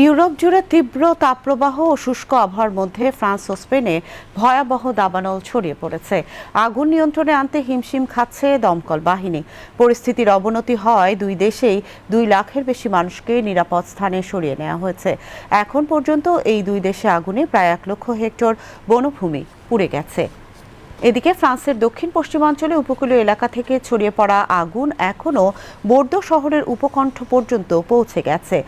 Europe জুড়ে তীব্র তাপপ্রবাহ ও শুষ্ক আবহাওয়ার মধ্যে ফ্রান্স ও স্পেনে ভয়াবহ দাবানল ছড়িয়ে পড়েছে। আগুন নিয়ন্ত্রণে আনতে হিমশিম খাচ্ছে দমকল বাহিনী। পরিস্থিতির অবনতি হওয়ায় দুই দেশেই 2 লাখের বেশি মানুষকে নিরাপদ স্থানে সরিয়ে নেওয়া হয়েছে। এখন পর্যন্ত এই দুই দেশে আগুনে প্রায় 1 লক্ষ হেক্টর বনভূমি পুড়ে গেছে। এদিকে ফ্রান্সের দক্ষিণ পশ্চিমাঞ্চলে উপকূলীয় এলাকা থেকে ছড়িয়ে পড়া আগুন এখনও বোর্দো শহরের উপকণ্ঠ পর্যন্ত পৌঁছে গেছে।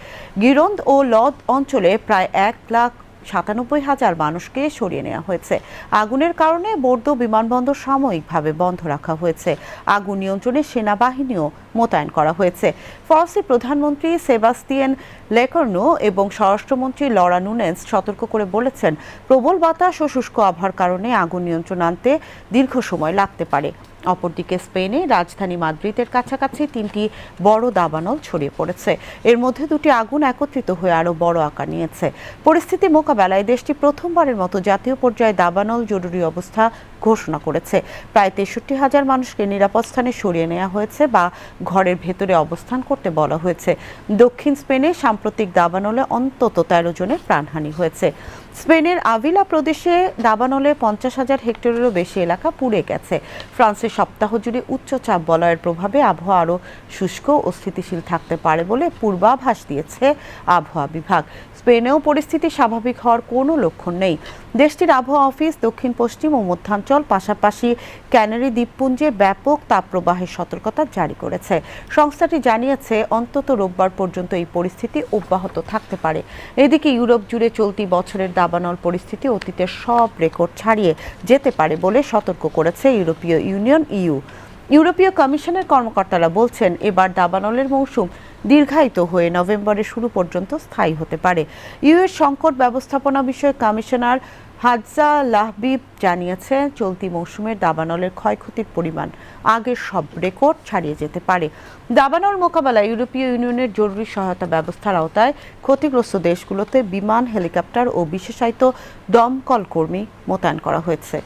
গিরন্দ ও লদ অঞ্চলে প্রায় 1,97,000 মানুষকে সরিয়ে নেওয়া হয়েছে। আগুনের কারণে বোর্দো বিমানবন্দর সাময়িকভাবে বন্ধ রাখা হয়েছে। আগুন নিয়ন্ত্রণে সেনাবাহিনীও মোতায়েন করা হয়েছে। ফরাসি প্রধানমন্ত্রী সেবাস্তিয়ান লেকর্নু এবং স্বরাষ্ট্রমন্ত্রী লরা নুনেন্স সতর্ক করে বলেছেন, প্রবল বাতাস ও শুষ্ক আবহাওয়ার কারণে আগুন নিয়ন্ত্রণ আনতে দীর্ঘ সময় লাগতে পারে। অপরদিকে স্পেনে রাজধানী মাদ্রিদের কাছাকাছি 3টি বড় দাবানল ছড়িয়ে পড়েছে। এর মধ্যে 2টি আগুন একত্রিত হয়ে আরও বড় আকার নিয়েছে। পরিস্থিতি মোকাবেলায় দেশটি প্রথমবারের মতো জাতীয় পর্যায়ে দাবানল জরুরি অবস্থা ঘোষণা করেছে। প্রায় 63,000 মানুষকে নিরাপদ স্থানে সরিয়ে নেওয়া হয়েছে বা ঘরের ভেতরে অবস্থান করতে বলা হয়েছে। দক্ষিণ স্পেনে সাম্প্রতিক দাবানলে অন্তত 13 জনের প্রাণহানি হয়েছে। স্পেনের আভিলা প্রদেশে দাবানলে 50,000 হেক্টরেরও বেশি এলাকা পুড়ে গেছে। ফ্রান্সের সপ্তাহ জুড়ে উচ্চচাপ বলয়ের প্রভাবে আবহাওয়া আরও শুষ্ক ও স্থিতিশীল থাকতে পারে বলে পূর্বাভাস দিয়েছে আবহাওয়া বিভাগ। স্পেনেও পরিস্থিতি স্বাভাবিক হওয়ার কোনো লক্ষণ নেই। দেশটির আবহাওয়া অফিস দক্ষিণ পশ্চিম ও মধ্যাঞ্চল পাশাপাশি ক্যানারি দ্বীপপুঞ্জে ব্যাপক তাপপ্রবাহের সতর্কতা জারি করেছে। সংস্থাটি জানিয়েছে অন্তত রোববার পর্যন্ত এই পরিস্থিতি অব্যাহত থাকতে পারে। এদিকে ইউরোপ জুড়ে চলতি বছরের দাবানল পরিস্থিতি অতীতের সব রেকর্ড ছাড়িয়ে যেতে পারে বলে সতর্ক করেছে ইউরোপীয় ইউনিয়ন ইইউ। ইউরোপীয় কমিশনের কর্মকর্তারা বলছেন, এবার দাবানলের মৌসুম দীর্ঘায়িত হয়ে নভেম্বরের শুরু পর্যন্ত স্থায়ী হতে পারে। ইউএর সংকট ব্যবস্থাপনা বিষয়ক কমিশনার হাদজা লাহবিব জানিয়েছেন, চলতি মৌসুমের দাবানলের ক্ষয়ক্ষতির পরিমাণ আগের সব রেকর্ড ছাড়িয়ে যেতে পারে। দাবানল মোকাবেলায় ইউরোপীয় ইউনিয়নের জরুরি সহায়তা ব্যবস্থার আওতায় ক্ষতিগ্রস্ত দেশগুলোতে বিমান, হেলিকপ্টার ও বিশেষায়িত দমকল কর্মী মোতায়েন করা হয়েছে।